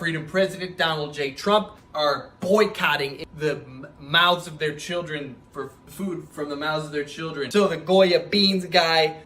freedom president, Donald J. Trump, are boycotting the mouths of their children for food from the mouths of their children. So the Goya Beans guy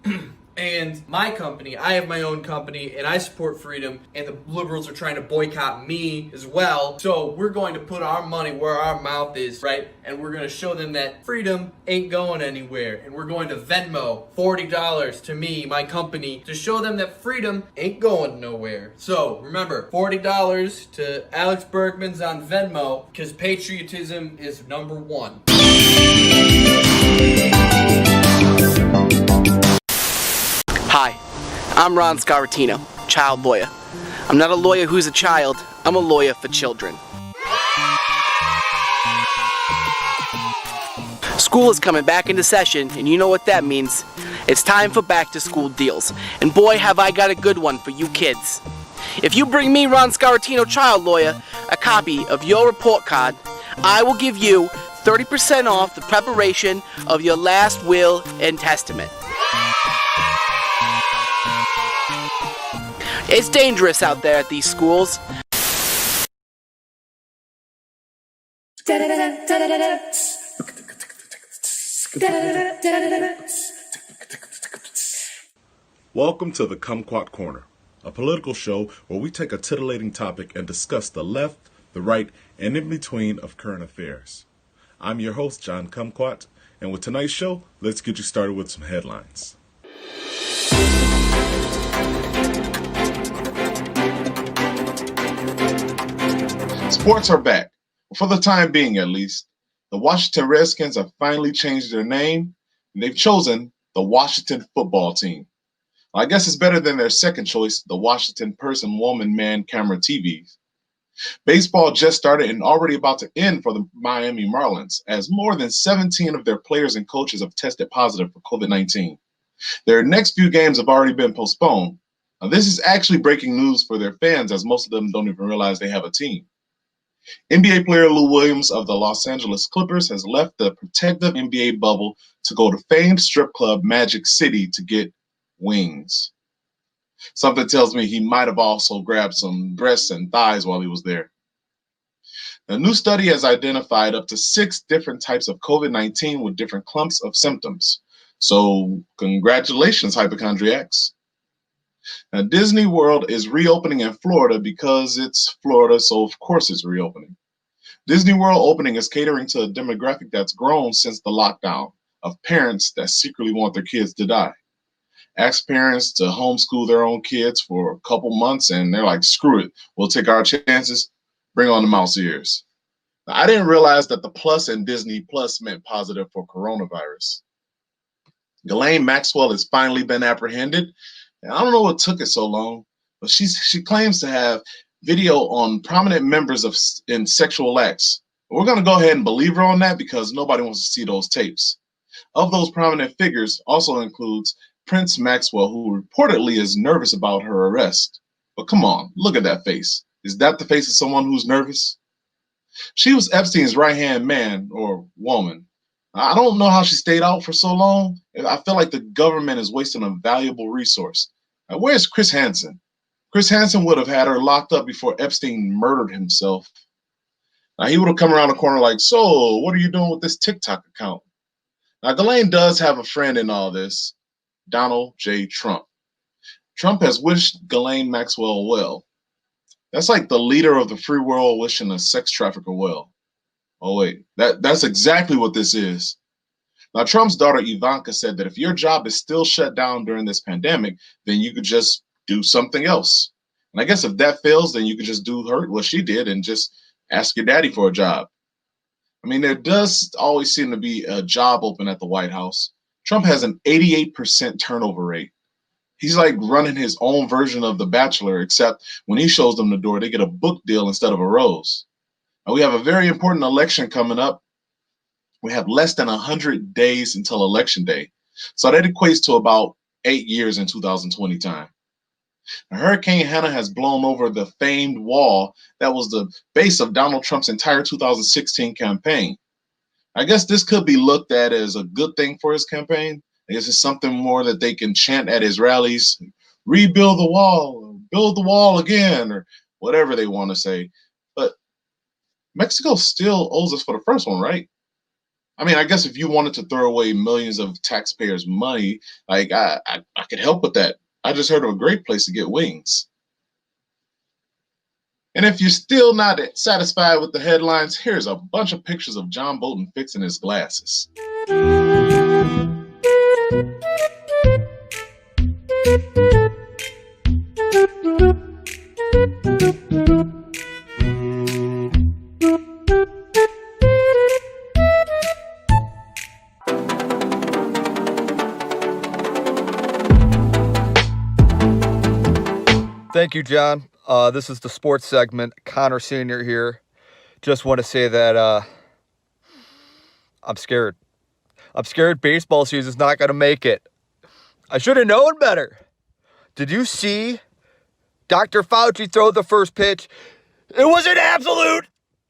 and my company, I have my own company and I support freedom, and the liberals are trying to boycott me as well. So we're going to put our money where our mouth is, right? And we're going to show them that freedom ain't going anywhere. And we're going to Venmo $40 to me, my company, to show them that freedom ain't going nowhere. So remember, $40 to Alex Bergman's on Venmo, because patriotism is number one. Hi, I'm Ron Scaratino, child lawyer. I'm not a lawyer who's a child, I'm a lawyer for children. School is coming back into session, and you know what that means. It's time for back to school deals. And boy, have I got a good one for you kids. If you bring me, Ron Scaratino, child lawyer, a copy of your report card, I will give you 30% off the preparation of your last will and testament. It's dangerous out there at these schools. Welcome to the Kumquat Corner, a political show where we take a titillating topic and discuss the left, the right, and in between of current affairs. I'm your host, John Kumquat, and with tonight's show, let's get you started with some headlines. Sports are back, for the time being at least. The Washington Redskins have finally changed their name, and they've chosen the Washington Football Team. I guess it's better than their second choice, the Washington Person, Woman, Man, Camera TVs. Baseball just started and already about to end for the Miami Marlins, as more than 17 of their players and coaches have tested positive for COVID-19. Their next few games have already been postponed. Now, this is actually breaking news for their fans, as most of them don't even realize they have a team. NBA player Lou Williams of the Los Angeles Clippers has left the protective NBA bubble to go to famed strip club Magic City to get wings. Something tells me he might have also grabbed some breasts and thighs while he was there. A new study has identified up to 6 different types of COVID-19 with different clumps of symptoms. So congratulations, hypochondriacs. Now, Disney World is reopening in Florida because it's Florida, so of course it's reopening. Disney World opening is catering to a demographic that's grown since the lockdown, of parents that secretly want their kids to die. Ask parents to homeschool their own kids for a couple months, and they're like, screw it, we'll take our chances, bring on the mouse ears. Now, I didn't realize that the plus in Disney Plus meant positive for coronavirus. Ghislaine Maxwell has finally been apprehended. And I don't know what took it so long, but she claims to have video on prominent members in sexual acts. We're going to go ahead and believe her on that because nobody wants to see those tapes. Of those prominent figures also includes Prince Maxwell, who reportedly is nervous about her arrest. But come on, look at that face. Is that the face of someone who's nervous? She was Epstein's right-hand man or woman. I don't know how she stayed out for so long. I feel like the government is wasting a valuable resource. Now, where's Chris Hansen? Chris Hansen would have had her locked up before Epstein murdered himself. Now, he would have come around the corner like, so what are you doing with this TikTok account? Now, Ghislaine does have a friend in all this, Donald J. Trump. Trump has wished Ghislaine Maxwell well. That's like the leader of the free world wishing a sex trafficker well. Oh, wait, that's exactly what this is. Now, Trump's daughter Ivanka said that if your job is still shut down during this pandemic, then you could just do something else. And I guess if that fails, then you could just do what she did and just ask your daddy for a job. I mean, there does always seem to be a job open at the White House. Trump has an 88% turnover rate. He's like running his own version of The Bachelor, except when he shows them the door, they get a book deal instead of a rose. Now, we have a very important election coming up. We have less than 100 days until Election Day. So that equates to about 8 years in 2020 time. Now, Hurricane Hannah has blown over the famed wall that was the base of Donald Trump's entire 2016 campaign. I guess this could be looked at as a good thing for his campaign. I guess it's something more that they can chant at his rallies, rebuild the wall, or build the wall again, or whatever they want to say. But Mexico still owes us for the first one, right? I mean, I guess if you wanted to throw away millions of taxpayers' money, like I could help with that. I just heard of a great place to get wings. And if you're still not satisfied with the headlines, here's a bunch of pictures of John Bolton fixing his glasses. Thank you, John. This is the sports segment. Connor Sr. here. Just want to say that I'm scared. I'm scared baseball season's not going to make it. I should have known better. Did you see Dr. Fauci throw the first pitch? It was an absolute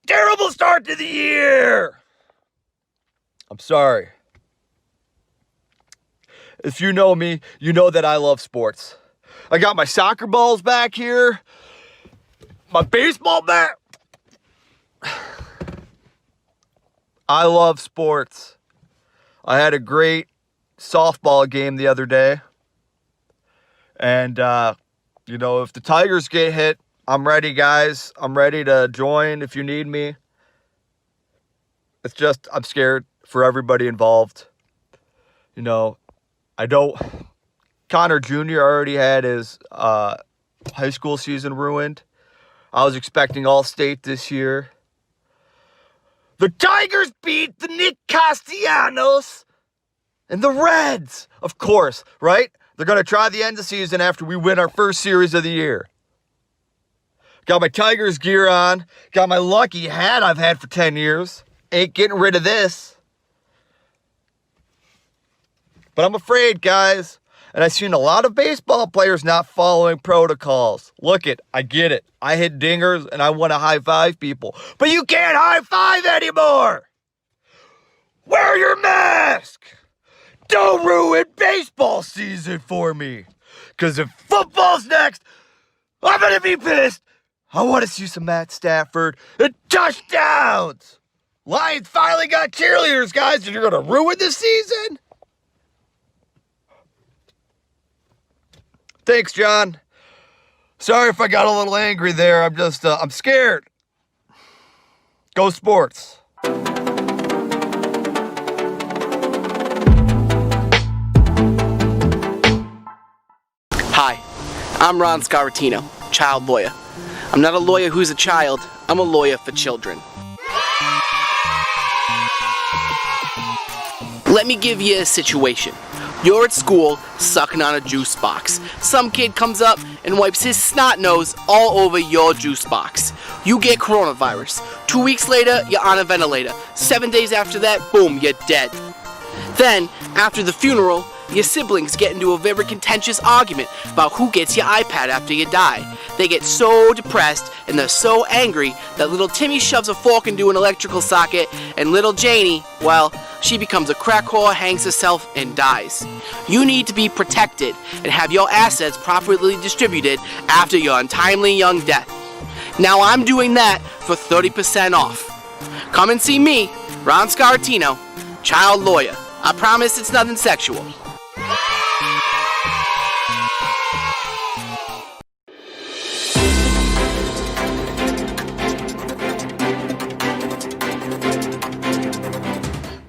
terrible start to the year. I'm sorry. If you know me, you know that I love sports. I got my soccer balls back here. My baseball bat. I love sports. I had a great softball game the other day. And, if the Tigers get hit, I'm ready, guys. I'm ready to join if you need me. It's just, I'm scared for everybody involved. Connor Jr. already had his high school season ruined. I was expecting All-State this year. The Tigers beat the Nick Castellanos and the Reds. Of course, right? They're going to try the end of the season after we win our first series of the year. Got my Tigers gear on. Got my lucky hat I've had for 10 years. Ain't getting rid of this. But I'm afraid, guys. And I've seen a lot of baseball players not following protocols. Look it, I get it. I hit dingers and I want to high five people. But you can't high five anymore. Wear your mask. Don't ruin baseball season for me. Because if football's next, I'm going to be pissed. I want to see some Matt Stafford and touchdowns. Lions finally got cheerleaders, guys, and you're going to ruin the season? Thanks, John. Sorry if I got a little angry there. I'm scared. Go sports. Hi, I'm Ron Scaratino, child lawyer. I'm not a lawyer who's a child, I'm a lawyer for children. Let me give you a situation. You're at school, sucking on a juice box. Some kid comes up and wipes his snot nose all over your juice box. You get coronavirus. 2 weeks later, you're on a ventilator. 7 days after that, boom, you're dead. Then, after the funeral, your siblings get into a very contentious argument about who gets your iPad after you die. They get so depressed and they're so angry that little Timmy shoves a fork into an electrical socket and little Janie, well, she becomes a crack whore, hangs herself, and dies. You need to be protected and have your assets properly distributed after your untimely young death. Now I'm doing that for 30% off. Come and see me, Ron Scaratino, child lawyer. I promise it's nothing sexual.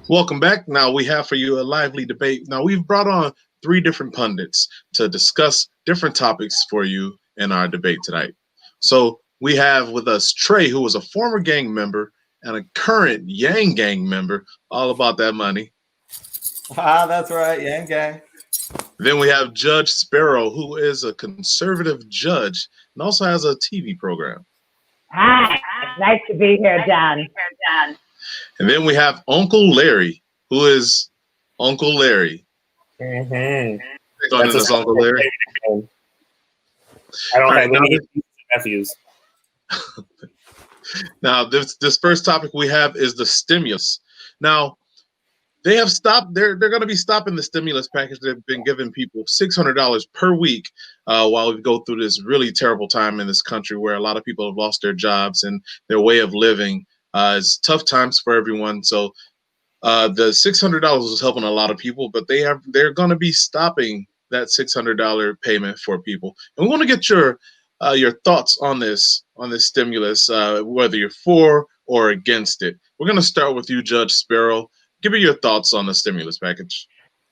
Welcome back. Now we have for you a lively debate. Now we've brought on 3 different pundits to discuss different topics for you in our debate tonight. So we have with us Trey, who was a former gang member and a current Yang Gang member, all about that money. Ah, that's right, Yang Gang. Then we have Judge Sparrow, who is a conservative judge and also has a TV program. Hi, nice to be here, John. And then we have Uncle Larry, who is Uncle Larry. Mm-hmm. That's this Uncle Larry. I don't have any nephews. Now, this first topic we have is the stimulus. Now, they have stopped. They're going to be stopping the stimulus package. They've been giving people $600 per week while we go through this really terrible time in this country where a lot of people have lost their jobs and their way of living. It's tough times for everyone. So the $600 was helping a lot of people, but they're going to be stopping that $600 payment for people. And we want to get your thoughts on this stimulus, whether you're for or against it. We're going to start with you, Judge Sparrow. Give me your thoughts on the stimulus package.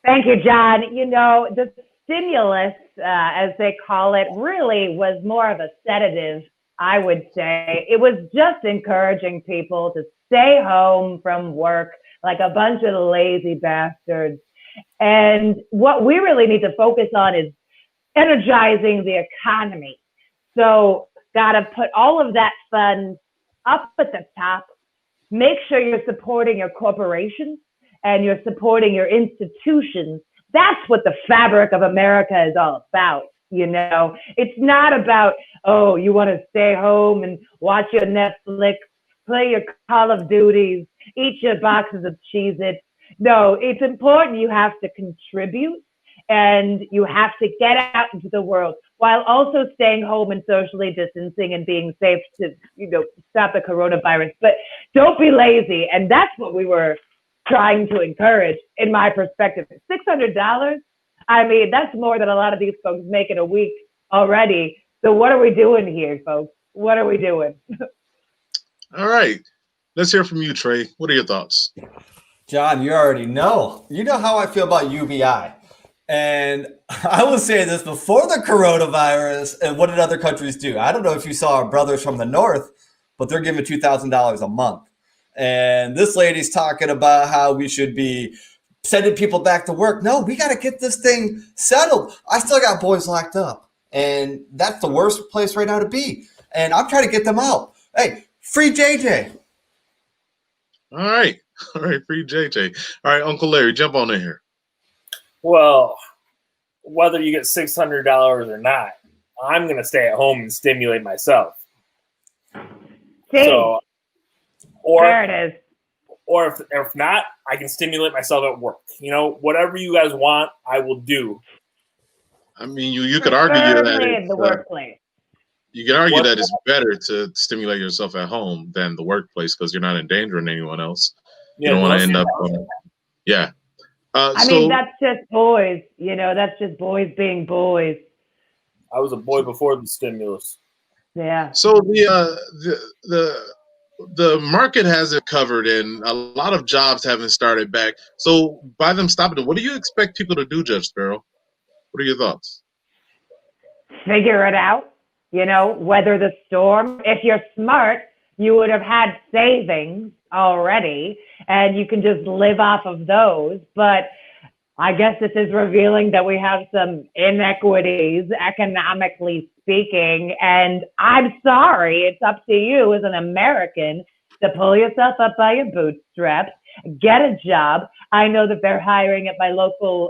Thank you, John. You know, the stimulus, as they call it, really was more of a sedative, I would say. It was just encouraging people to stay home from work like a bunch of lazy bastards. And what we really need to focus on is energizing the economy. So got to put all of that fun up at the top. Make sure you're supporting your corporations and you're supporting your institutions. That's what the fabric of America is all about. You know, it's not about, oh, you want to stay home and watch your Netflix, play your Call of Duties, eat your boxes of Cheez-Its. No, it's important you have to contribute and you have to get out into the world while also staying home and socially distancing and being safe to, stop the coronavirus. But don't be lazy. And that's what we were trying to encourage, in my perspective. $600, I mean, that's more than a lot of these folks make in a week already. So what are we doing here, folks? What are we doing? All right. Let's hear from you, Trey. What are your thoughts? John, you already know. You know how I feel about UBI. And I will say this before the coronavirus, and what did other countries do? I don't know if you saw our brothers from the north, but they're giving $2,000 a month. And this lady's talking about how we should be sending people back to work. No, we got to get this thing settled. I still got boys locked up, and that's the worst place right now to be. And I'm trying to get them out. Hey, free JJ. All right, free JJ. All right, Uncle Larry, jump on in here. Well, whether you get $600 or not, I'm going to stay at home and stimulate myself. So, there it is. Or if not, I can stimulate myself at work. Whatever you guys want, I will do. I mean, you could argue that in the workplace. You can argue that it's better to stimulate yourself at home than the workplace because you're not endangering anyone else. You don't want to end up. Yeah. I mean, that's just boys. That's just boys being boys. I was a boy before the stimulus. Yeah. So the market has it covered, and a lot of jobs haven't started back. So by them stopping it, what do you expect people to do, Judge Sparrow? What are your thoughts? Figure it out. Weather the storm. If you're smart, you would have had savings already, and you can just live off of those. But I guess this is revealing that we have some inequities, economically speaking. And I'm sorry, it's up to you as an American to pull yourself up by your bootstraps, get a job. I know that they're hiring at my local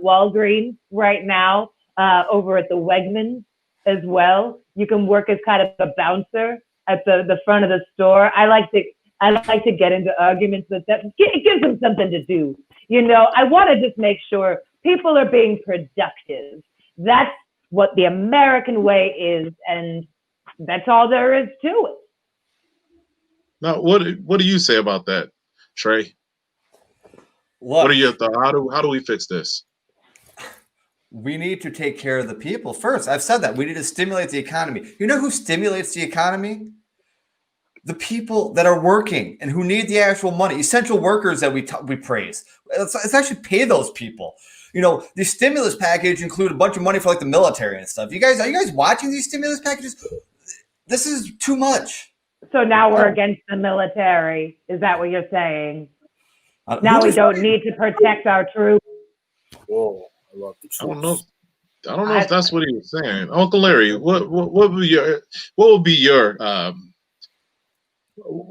Walgreens right now, over at the Wegmans as well. You can work as kind of a bouncer at the front of the store. I like to get into arguments with them. It gives them something to do. I want to just make sure people are being productive. That's what the American way is, and that's all there is to it. Now, what do you say about that, Trey? What are your thoughts? How do we fix this? We need to take care of the people first. I've said that. We need to stimulate the economy. You know who stimulates the economy? The people that are working and who need the actual money. Essential workers that we praise. Let's actually pay those people. The stimulus package include a bunch of money for like the military and stuff. Are you guys watching these stimulus packages? This is too much. So now we're against the military. Is that what you're saying? Now we don't need to protect our troops. Whoa, I love the troops. I don't know if that's what he was saying. Uncle Larry, what would be your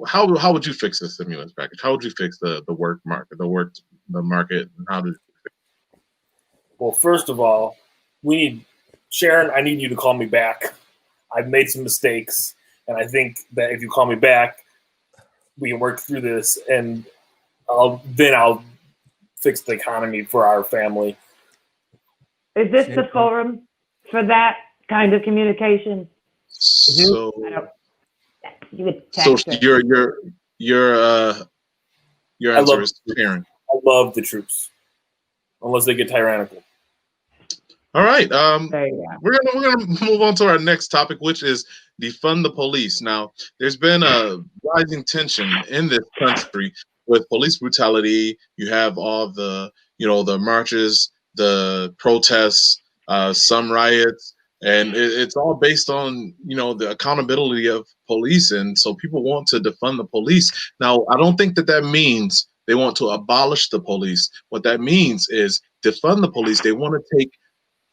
how would you fix the stimulus package? How would you fix the work market, the market? Well, first of all, Sharon, I need you to call me back. I've made some mistakes, and I think that if you call me back, we can work through this, and I'll fix the economy for our family. Is this the forum for that kind of communication? So, I don't. You would so text it. your I answer love is Karen. I love the troops, unless they get tyrannical. All right. There you go. We're gonna move on to our next topic, which is defund the police. Now, there's been a rising tension in this country with police brutality. You have all the the marches, the protests, some riots, and it's all based on the accountability of police. And so people want to defund the police. Now, I don't think that means they want to abolish the police. What that means is defund the police. They want to take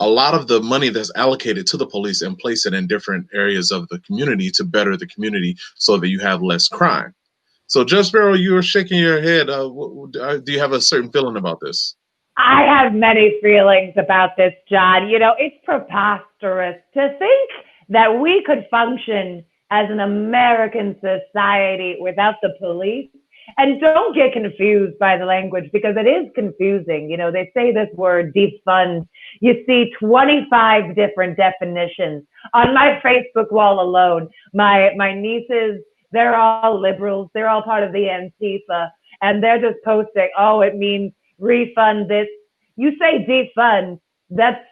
a lot of the money that's allocated to the police and place it in different areas of the community to better the community so that you have less crime. So, Judge Sparrow, you were shaking your head. Do you have a certain feeling about this? I have many feelings about this, John. It's preposterous to think that we could function as an American society without the police. And don't get confused by the language, because it is confusing. They say this word defund. You see 25 different definitions on my Facebook wall alone. My nieces, they're all liberals. They're all part of the Antifa. And they're just posting, oh, it means refund this. You say defund, that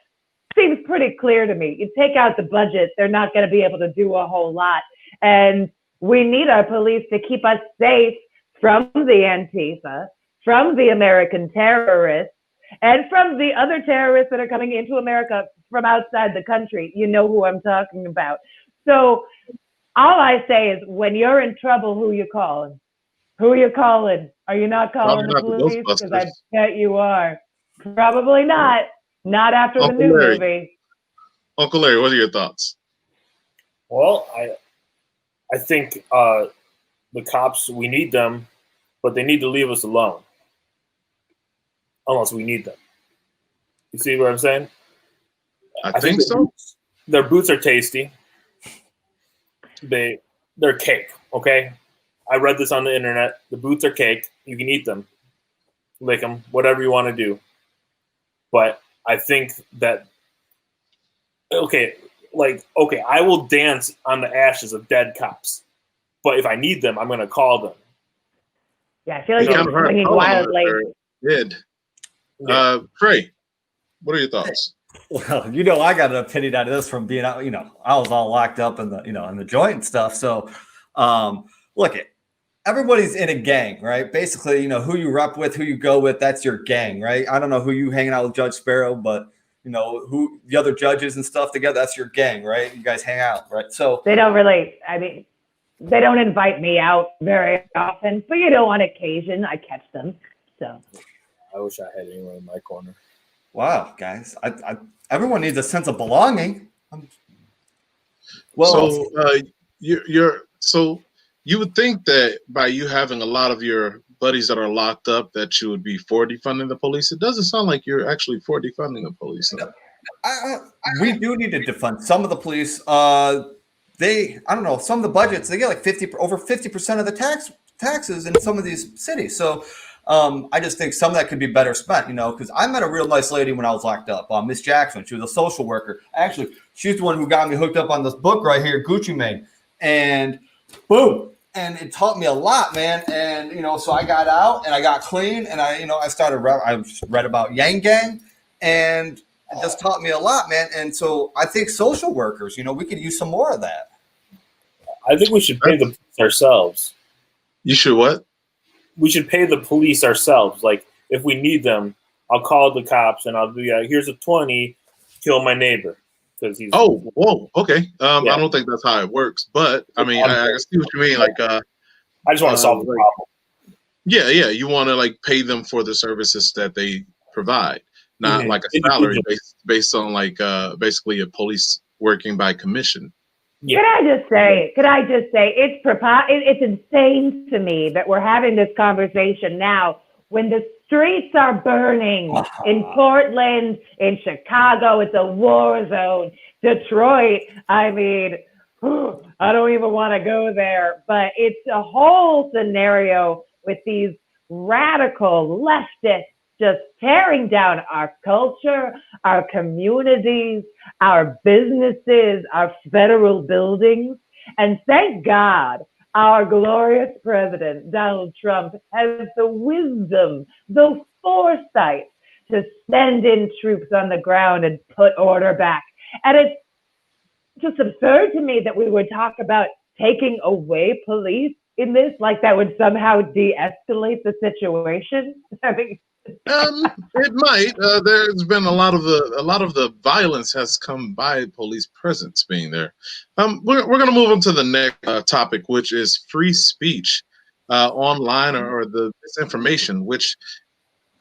seems pretty clear to me. You take out the budget, they're not going to be able to do a whole lot. And we need our police to keep us safe from the Antifa, from the American terrorists, and from the other terrorists that are coming into America from outside the country. You know who I'm talking about. So all I say is, when you're in trouble, who you calling? Who are you calling? Are you not calling the police? Because I bet you are. Probably not. Not after Uncle the new Larry. movie. Uncle Larry, what are your thoughts? Well, I think the cops, we need them, but they need to leave us alone. Unless we need them. You see what I'm saying? I think so. Their boots are tasty. They're cake, okay? I read this on the internet. The boots are cake. You can eat them, lick them, whatever you want to do. But I think that, I will dance on the ashes of dead cops. But if I need them, I'm going to call them. Yeah, I feel like you're swinging wildly. Did. Trey, what are your thoughts? Well, I got an opinion out of this from being out. I was all locked up in the in the joint and stuff. So, look, everybody's in a gang, right? Basically, who you rep with, who you go with, that's your gang, right? I don't know who you hanging out with, Judge Sparrow, but who the other judges and stuff together, that's your gang, right? You guys hang out, right? So they don't really. I mean, they don't invite me out very often, but on occasion I catch them. So. I wish I had anyone in my corner. Wow, guys! Everyone needs a sense of belonging. So you would think that by you having a lot of your buddies that are locked up, that you would be for defunding the police. It doesn't sound like you're actually for defunding the police. We do need to defund some of the police. I don't know, some of the budgets, they get like over 50% of the taxes in some of these cities. So I just think some of that could be better spent, because I met a real nice lady when I was locked up, Miss Jackson. She was a social worker. Actually, she's the one who got me hooked up on this book right here, Gucci Mane. And boom. And it taught me a lot, man. And, so I got out and I got clean and I read about Yang Gang, and it just taught me a lot, man. And so I think social workers, we could use some more of that. I think we should pay the police ourselves. You should what? We should pay the police ourselves. Like, if we need them, I'll call the cops and I'll be like, here's a 20, kill my neighbor. Because he's. Oh, whoa, okay. Yeah. I don't think that's how it works, but I mean, I see what you mean. Like, I just want to solve the problem. Yeah. You want to pay them for the services that they provide, not like a salary based on basically a police working by commission. Yeah. Could I just say it's insane to me that we're having this conversation now when the streets are burning in Portland, in Chicago. It's a war zone. Detroit, I mean, I don't even want to go there, but it's a whole scenario with these radical leftists just tearing down our culture, our communities, our businesses, our federal buildings. And thank God our glorious president, Donald Trump, has the wisdom, the foresight to send in troops on the ground and put order back. And it's just absurd to me that we would talk about taking away police in this, like that would somehow de-escalate the situation. I mean, it might. There's been a lot of the violence has come by police presence being there. We're going to move on to the next topic, which is free speech online or the misinformation. Which,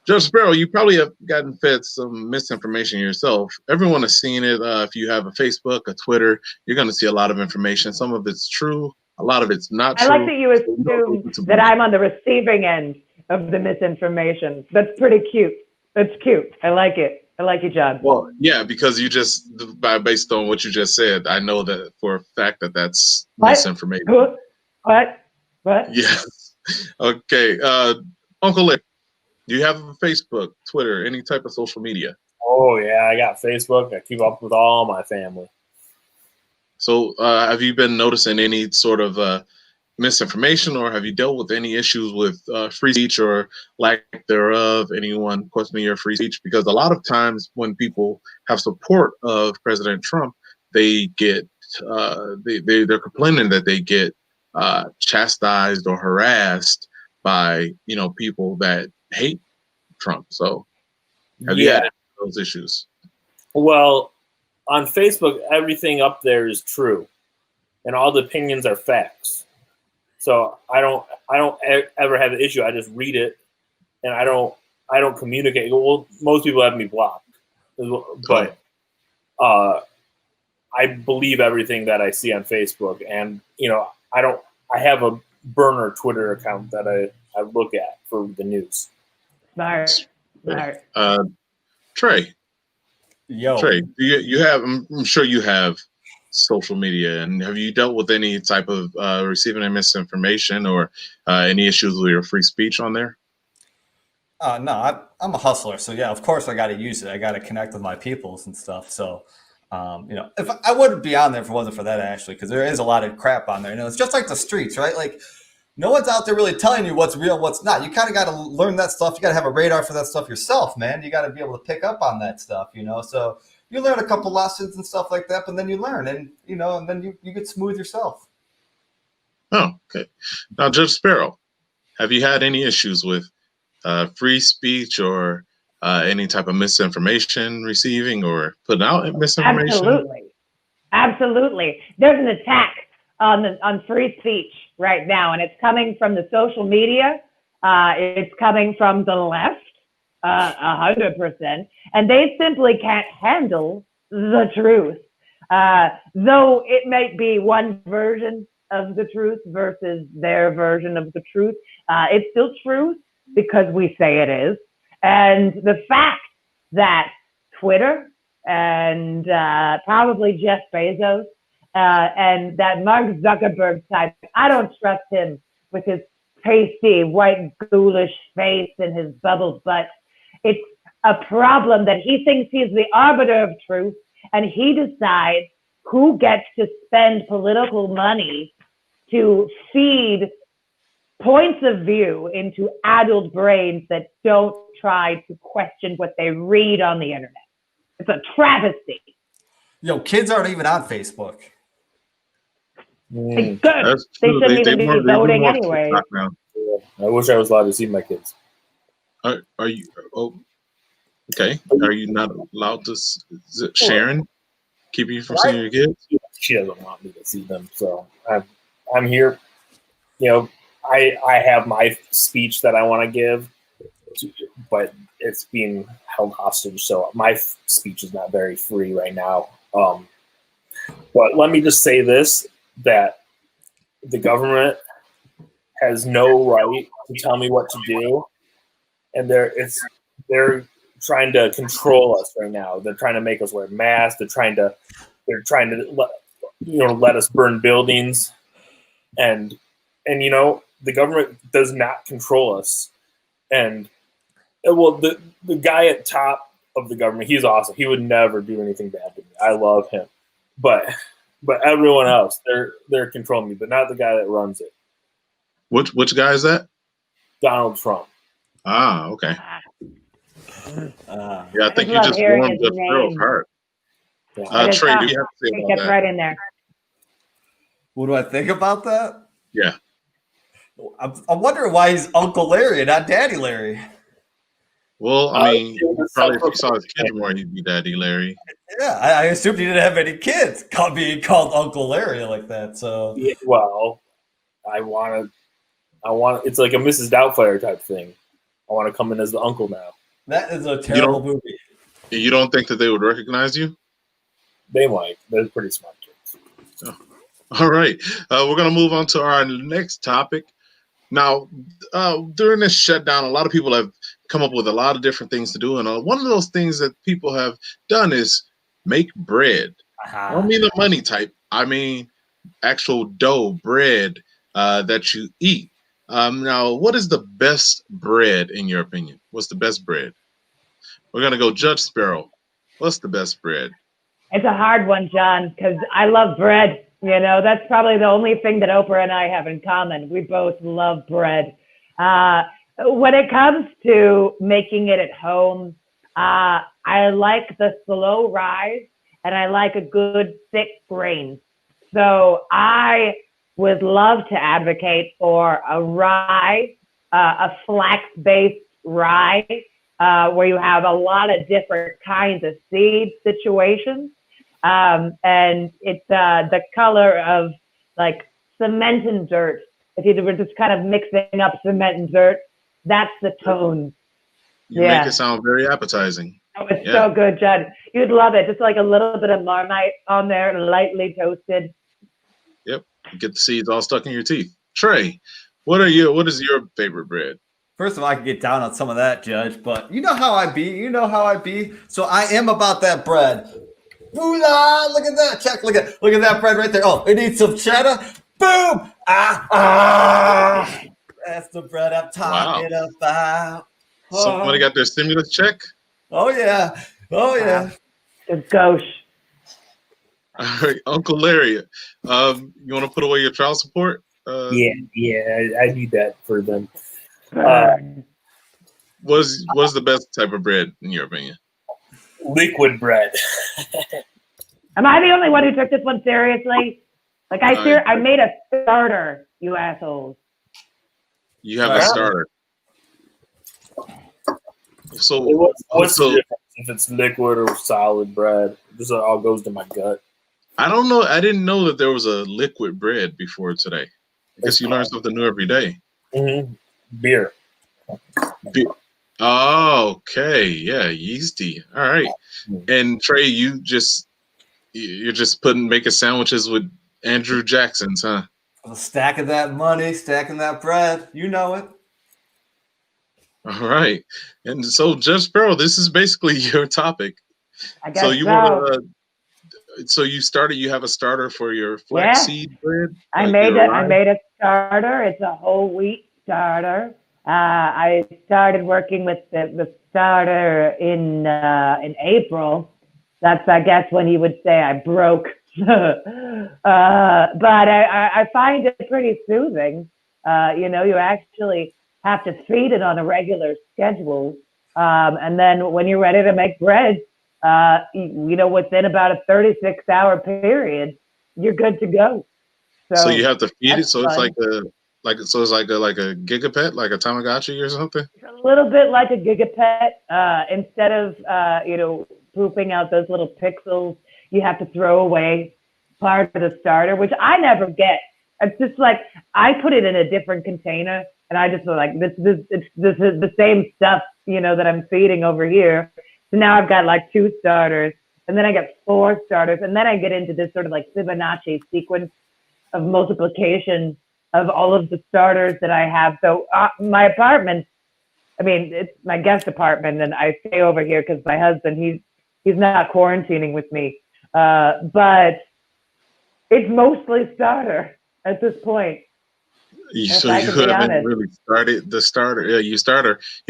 Judge Sparrow, you probably have gotten fed some misinformation yourself. Everyone has seen it. If you have a Facebook, a Twitter, you're going to see a lot of information. Some of it's true, a lot of it's not true. I like that you assume that I'm on the receiving end of the misinformation. That's pretty cute. That's cute. I like it. I like you, John. Well, yeah, because you just, based on what you just said, I know that for a fact that that's misinformation. What? Yes. Okay. Uncle Lick, do you have a Facebook, Twitter, any type of social media? Oh, yeah, I got Facebook. I keep up with all my family. So have you been noticing any sort of misinformation, or have you dealt with any issues with free speech or lack thereof, anyone questioning your free speech? Because a lot of times when people have support of President Trump, they get they're complaining that they get chastised or harassed by people that hate Trump. So have you had those issues? Well, on Facebook, everything up there is true, and all the opinions are facts. So I don't ever have an issue. I just read it, and I don't communicate. Well, most people have me blocked, but I believe everything that I see on Facebook, and I have a burner Twitter account that I look at for the news. Smart. Trey. Yo. Trey, do you have? I'm sure you have social media, and have you dealt with any type of receiving misinformation or any issues with your free speech on there? No, I'm a hustler, so yeah, of course I got to use it. I got to connect with my peoples and stuff. So, if I wouldn't be on there if it wasn't for that, actually, because there is a lot of crap on there. It's just like the streets, right? Like, no one's out there really telling you what's real, what's not. You kind of got to learn that stuff. You got to have a radar for that stuff yourself, man. You got to be able to pick up on that stuff, So you learn a couple lessons and stuff like that, but then you learn, and and then you get smooth yourself. Oh, okay. Now, Judge Sparrow, have you had any issues with free speech or any type of misinformation receiving or putting out misinformation? Absolutely. There's an attack on free speech right now, and it's coming from the social media. It's coming from the left, 100%, and they simply can't handle the truth. Though it might be one version of the truth versus their version of the truth, it's still truth because we say it is. And the fact that Twitter and probably Jeff Bezos and that Mark Zuckerberg type, I don't trust him with his pasty, white, ghoulish face and his bubble butt. It's a problem that he thinks he's the arbiter of truth, and he decides who gets to spend political money to feed points of view into adult brains that don't try to question what they read on the internet. It's a travesty. Yo, kids aren't even on Facebook. It's good. They shouldn't even be voting anyway. I wish I was allowed to see my kids. Are you okay? Are you not allowed to? Is it Sharon keeping you from seeing your kids? She doesn't want me to see them, so I'm here. I have my speech that I want to give, but it's being held hostage, so my speech is not very free right now. But let me just say this, that the government has no right to tell me what to do, and they're trying to control us right now. They're trying to make us wear masks. They're trying to let us burn buildings, and the government does not control us. And Well, the guy at top of the government, he's awesome. He would never do anything bad to me. I love him, but everyone else, they're controlling me, but not the guy that runs it. Which guy is that? Donald Trump. Ah, okay. Yeah, I think you love just hearing warmed his up Sparrow's name. heart. Yeah. Trey, do you have to say It about gets that? right in there. What do I think about that? Yeah. I'm wondering why he's Uncle Larry and not Daddy Larry. Well, I mean, probably if you saw his self-proclaimed. kids more, he'd be Daddy Larry. Yeah, I assumed he didn't have any kids. Being called Uncle Larry like that. So Yeah, well, I want. It's like a Mrs. Doubtfire type thing. I want to come in as the uncle now. that is a terrible movie. You don't think that they would recognize you? They might. They're pretty smart kids. All right. We're going to move on to our next topic. Now, during this shutdown, a lot of people have come up with a lot of different things to do. And one of those things that people have done is make bread. I don't mean the money type. I mean actual dough, bread that you eat. Now, what is the best bread in your opinion? What's the best bread? We're going to go Judge Sparrow. What's the best bread? It's a hard one, John, because I love bread. You know, that's probably the only thing that Oprah and I have in common. We both love bread. When it comes to making it at home, I like the slow rise and I like a good thick grain. So I would love to advocate for a rye, a flax-based rye, where you have a lot of different kinds of seed situations. And it's the color of like cement and dirt. If you were just kind of mixing up cement and dirt, that's the tone. You make it sound very appetizing. Oh, it's so good, Judd. You'd love it. Just like a little bit of Marmite on there, lightly toasted. Yep. You get the seeds all stuck in your teeth. Trey, what is your favorite bread? First of all, I can get down on some of that, Judge, but you know how I be. You know how I be. So I am about that bread. Boolah! Look at that. Check. Look at that bread right there. Oh, it needs some cheddar. Boom! That's the bread I'm talking about. Somebody got their stimulus check? Oh yeah. Oh yeah. It's gauche. All right, Uncle Larry, you want to put away your child support? Yeah, I need that for them. What's the best type of bread in your opinion? Liquid bread. Am I the only one who took this one seriously? Like I made a starter, you assholes. You have a starter. So what's the difference if it's liquid or solid bread? This all goes to my gut. I don't know. I didn't know that there was a liquid bread before today. I guess you learn something new every day. Mm-hmm. Beer. Oh, okay. Yeah, yeasty. All right. And Trey, you're just making sandwiches with Andrew Jackson's, huh? Stacking that money, stacking that bread. You know it. All right. And so, Judge Sparrow, this is basically your topic. I guess So you want to. So you have a starter for your flaxseed bread? I made a starter. It's a whole wheat starter. I started working with the starter in April. That's, I guess, when he would say I broke. But I find it pretty soothing. You actually have to feed it on a regular schedule. And then when you're ready to make bread, within about a 36-hour period, you're good to go. So you have to feed it. So fun. It's like a gigapet, like a Tamagotchi or something. It's a little bit like a gigapet. Instead of pooping out those little pixels, you have to throw away part of the starter, which I never get. It's just like I put it in a different container, and I just feel like this is the same stuff, that I'm feeding over here. So now I've got like 2 starters, and then I get 4 starters, and then I get into this sort of like Fibonacci sequence of multiplication of all of the starters that I have. So my apartment, it's my guest apartment, and I stay over here because my husband, he's not quarantining with me, but it's mostly starter at this point. So I you could be haven't honest. really started the starter. Yeah, you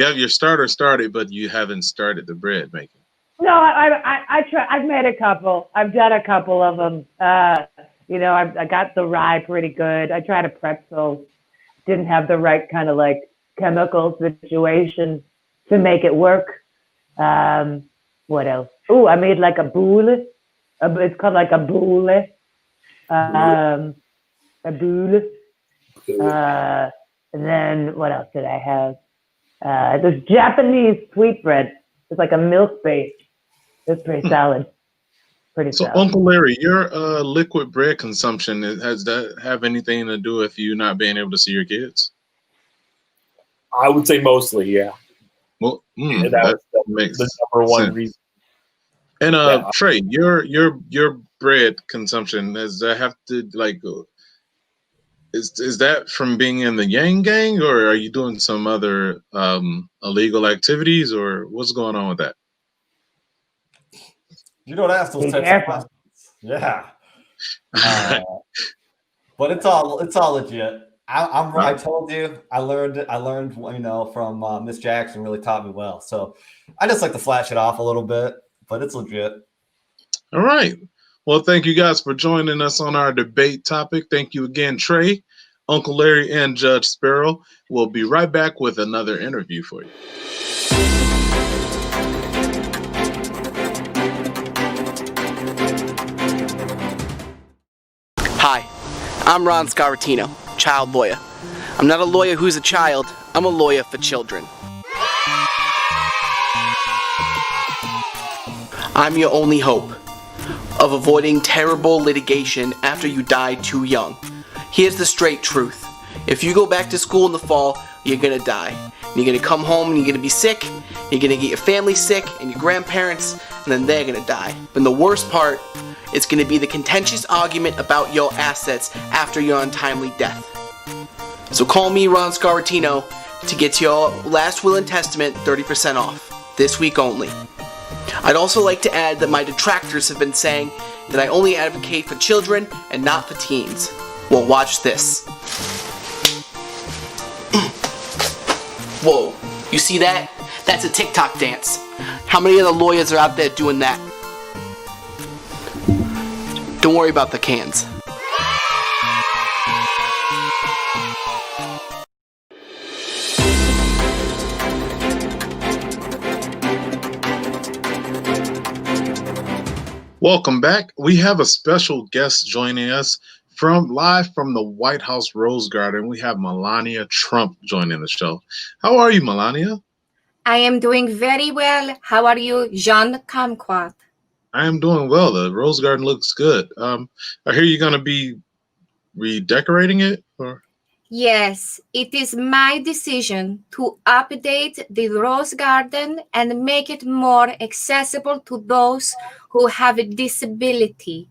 have your starter started, but you haven't started the bread making. No, I try. I've made a couple. I've done a couple of them. I got the rye pretty good. I tried a pretzel. Didn't have the right kind of like chemical situation to make it work. What else? Oh, I made like a boule. It's called like a boule. A boule. And then what else did I have? There's Japanese sweetbread. It's like a milk base. It's pretty solid. Pretty So, solid. Uncle Larry, your liquid bread consumption, has that have anything to do with you not being able to see your kids? I would say mostly, yeah. Well, That was makes the number one sense. reason. And Yeah. Trey, your bread consumption, does that have to like is that from being in the Yang Gang, or are you doing some other illegal activities, or what's going on with that? You don't ask those Be types of careful. questions. Yeah. But it's all legit. I told you I learned from Miss Jackson, really taught me well. So I just like to flash it off a little bit, but it's legit. All right. Well, thank you guys for joining us on our debate topic. Thank you again, Trey, Uncle Larry, and Judge Sparrow. We'll be right back with another interview for you. Hi, I'm Ron Scaratino, child lawyer. I'm not a lawyer who's a child, I'm a lawyer for children. I'm your only hope of avoiding terrible litigation after you die too young. Here's the straight truth. If you go back to school in the fall, you're gonna die. You're gonna come home and you're gonna be sick, you're gonna get your family sick and your grandparents, and then they're gonna die. But the worst part, it's gonna be the contentious argument about your assets after your untimely death. So call me Ron Scaratino to get your last will and testament 30% off, this week only. I'd also like to add that my detractors have been saying that I only advocate for children and not for teens. Well, watch this. Whoa, you see that? That's a TikTok dance. How many other lawyers are out there doing that? Don't worry about the cans. Welcome back. We have a special guest joining us live from the White House Rose Garden. We have Melania Trump joining the show. How are you, Melania? I am doing very well. How are you, John Kumquat? I am doing well. The Rose Garden looks good. I hear you're going to be redecorating it, or? Yes, it is my decision to update the Rose Garden and make it more accessible to those who have a disability.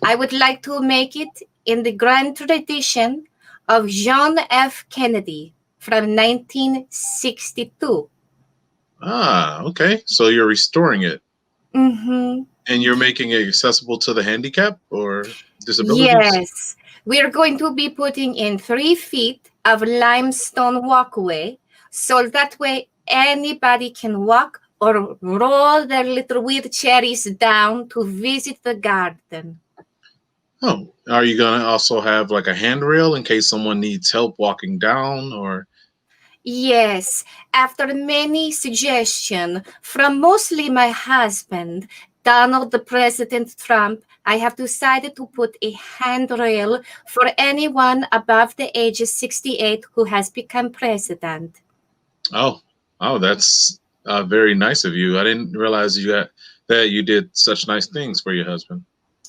I would like to make it in the grand tradition of John F. Kennedy from 1962. Ah, okay. So you're restoring it. Mm-hmm. And you're making it accessible to the handicapped or disabilities? Yes. We're going to be putting in 3 feet of limestone walkway, so that way anybody can walk or roll their little wheelchairs down to visit the garden. Oh, are you going to also have like a handrail in case someone needs help walking down, or? Yes. After many suggestions from mostly my husband, Donald the President Trump, I have decided to put a handrail for anyone above the age of 68 who has become president. Oh, that's very nice of you. I didn't realize that you did such nice things for your husband.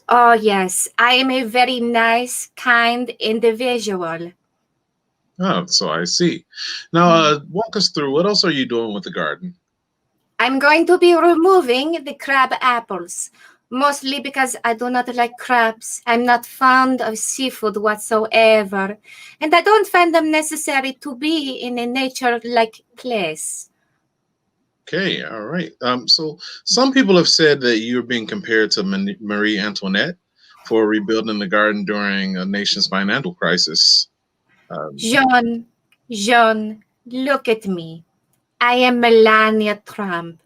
Oh, yes. I am a very nice, kind individual. Oh, so I see. Now, walk us through. What else are you doing with the garden? I'm going to be removing the crab apples, mostly because I do not like crabs. I'm not fond of seafood whatsoever, and I don't find them necessary to be in a nature-like place. Okay, all right. So some people have said that you're being compared to Marie Antoinette for rebuilding the garden during a nation's financial crisis. John, look at me. I am Melania Trump.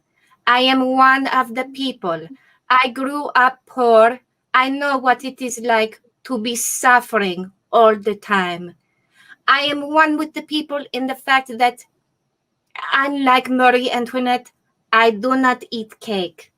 I am one of the people. I grew up poor. I know what it is like to be suffering all the time. I am one with the people in the fact that, unlike Marie Antoinette, I do not eat cake.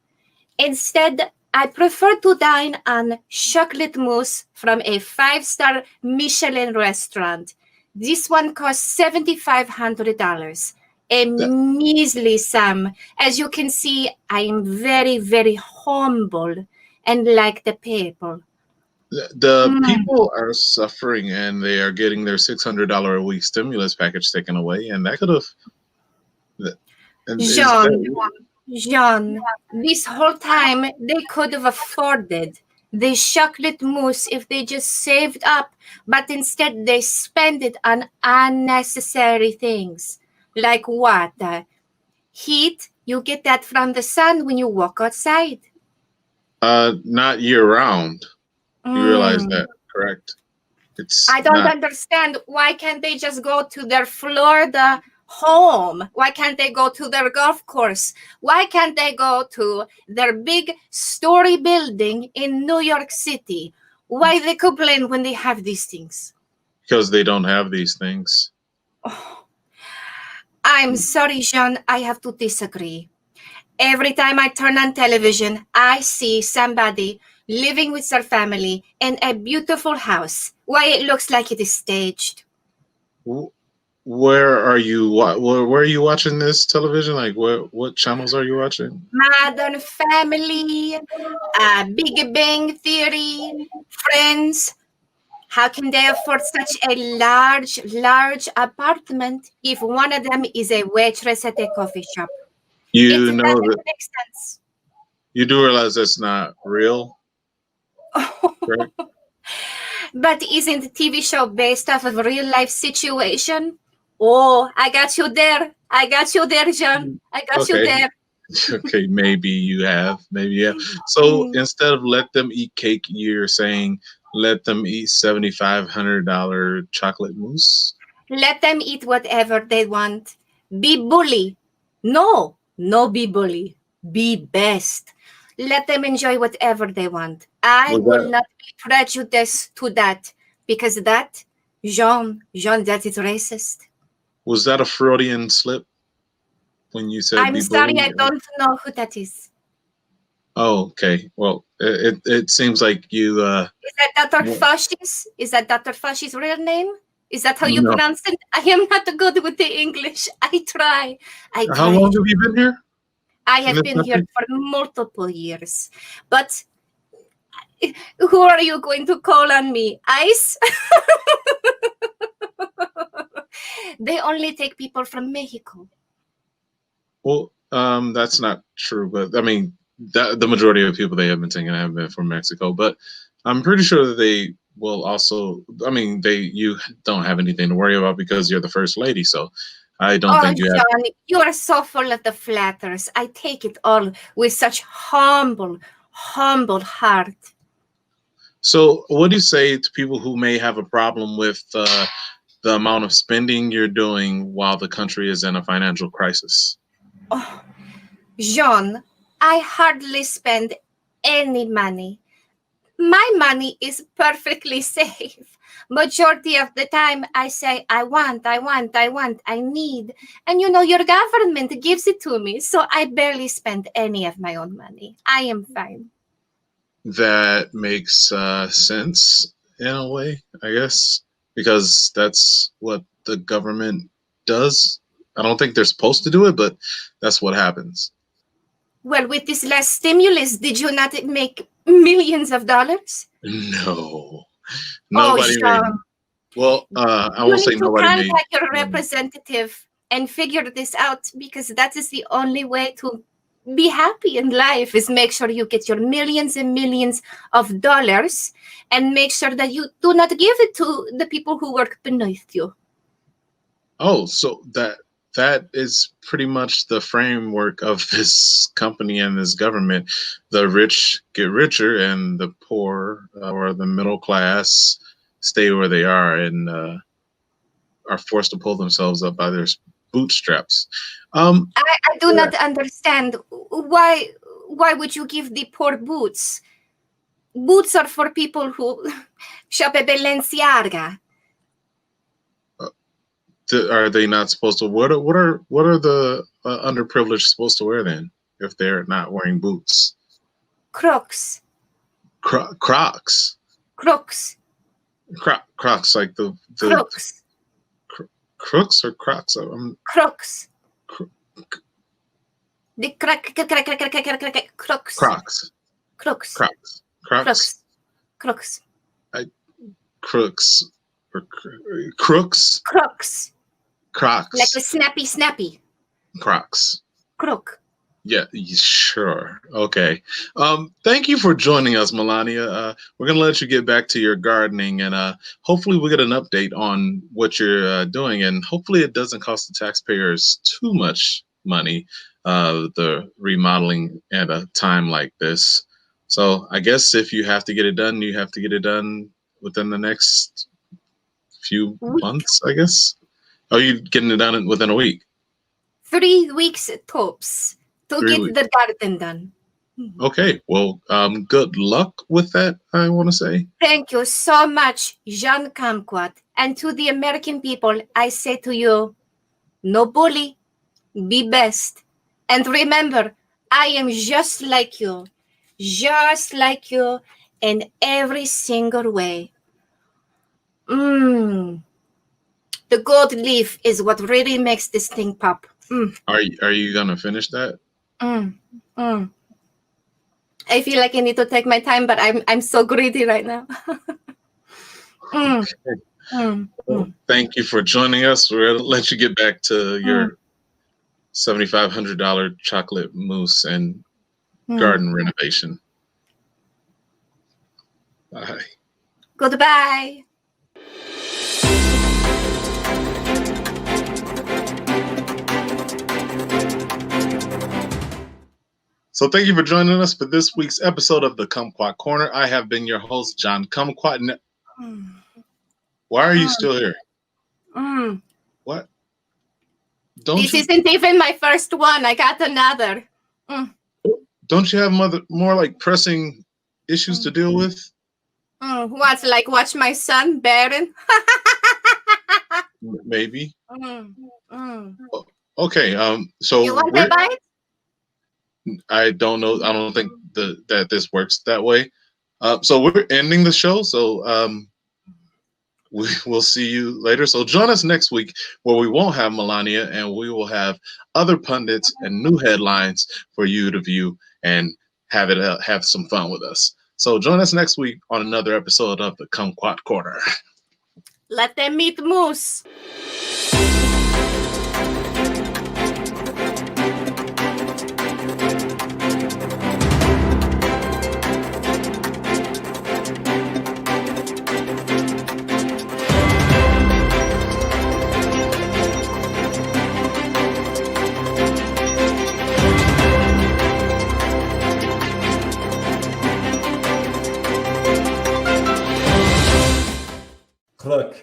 Instead, I prefer to dine on chocolate mousse from a 5-star Michelin restaurant. This one costs $7,500, a measly sum. As you can see, I am very, very humble and like the people. The people are suffering, and they are getting their $600 a week stimulus package taken away, and that could have. John, this whole time they could have afforded the chocolate mousse if they just saved up, but instead they spend it on unnecessary things. Like what? Heat, you get that from the sun when you walk outside. Not year round. You realize that, correct? I don't understand. Why can't they just go to their Florida home? Why can't they go to their golf course? Why can't they go to their big story building in New York City? Why they complain when they have these things? Because they don't have these things. Oh, I'm sorry, Jean. I have to disagree. Every time I turn on television, I see somebody living with their family in a beautiful house. Why, it looks like it is staged. Where are you? Where are you watching this television? Like, what channels are you watching? Modern Family, Big Bang Theory, Friends. How can they afford such a large apartment if one of them is a waitress at a coffee shop? You It know doesn't that make sense. you do realize that's not real, right? But isn't the TV show based off of a real life situation? Oh, I got you there. I got you there, John. I got you there. Okay, maybe you have. Maybe yeah. So instead of let them eat cake, you're saying let them eat $7,500 chocolate mousse. Let them eat whatever they want. Be bully. No, be bully. Be best. Let them enjoy whatever they want. I will not be prejudiced to that, because that, Jean, that is racist. Was that a Freudian slip when you said? I'm sorry, I don't know who that is. Oh, okay. Well, it seems like you. Is that Dr. Fauci's? Is that Dr. Fauci's real name? Is that how you pronounce it? I am not good with the English. I try. How long have you been here? I have been here for multiple years. But who are you going to call on me? ICE? They only take people from Mexico. Well, that's not true. But I mean, the majority of people they have been taking have been from Mexico. But I'm pretty sure that they will also. I mean, you don't have anything to worry about because you're the first lady. So I don't think you have. John, you are so full of the flatters. I take it all with such humble heart. So what do you say to people who may have a problem with the amount of spending you're doing while the country is in a financial crisis? Oh, Jean, I hardly spend any money. My money is perfectly safe. Majority of the time I say, I want, I need. And your government gives it to me. So I barely spend any of my own money. I am fine. That makes sense in a way, I guess, because that's what the government does. I don't think they're supposed to do it, but that's what happens. Well, with this last stimulus, did you not make millions of dollars? No. Nobody made. Well, I won't say nobody made. You need to contact your representative and figure this out, because that is the only way to be happy in life, is make sure you get your millions and millions of dollars and make sure that you do not give it to the people who work beneath you. Oh, so that is pretty much the framework of this company and this government. The rich get richer and the poor or the middle class stay where they are. And are forced to pull themselves up by their bootstraps. I do not understand. Why would you give the poor boots? Boots are for people who shop at Balenciaga. Are they not supposed to? What are the underprivileged supposed to wear then if they're not wearing boots? Crocs. Crocs. Crocs. Crocs, like the Crocs. Crooks or Crocs? Crocs. The Crocs. Crocs. Crocs. Crocs. Crocs. Crocs. Crooks. Or crooks. Crocs. Crocs. Like a snappy. Crocs. Crook. Yeah, sure. Okay. Thank you for joining us, Melania. We're gonna let you get back to your gardening, and hopefully we'll get an update on what you're doing, and hopefully it doesn't cost the taxpayers too much money, the remodeling at a time like this. So I guess if you have to get it done, you have to get it done within the next few months, I guess. Are you getting it done within a week? 3 weeks tops to 3 get weeks. the garden done. Okay. Well, good luck with that, I want to say. Thank you so much, John Kumquat. And to the American people, I say to you, no bully, be best. And remember, I am just like you in every single way. The gold leaf is what really makes this thing pop. Are you gonna finish that? I feel like I need to take my time, but I'm so greedy right now. Well, thank you for joining us. We're gonna let you get back to your $7,500 chocolate mousse and garden renovation. Bye. Goodbye. So thank you for joining us for this week's episode of the Kumquat Corner. I have been your host, John Kumquat. Why are you still here? What? This isn't even my first one. I got another. Don't you have more like pressing issues to deal with? What's like watch my son, Baron? Maybe. Okay. So You want a bite? I don't know. I don't think that this works that way. So we're ending the show. So we will see you later. So join us next week where we won't have Melania and we will have other pundits and new headlines for you to view and have some fun with us. So join us next week on another episode of the Kumquat Corner. Let them eat moose. Look.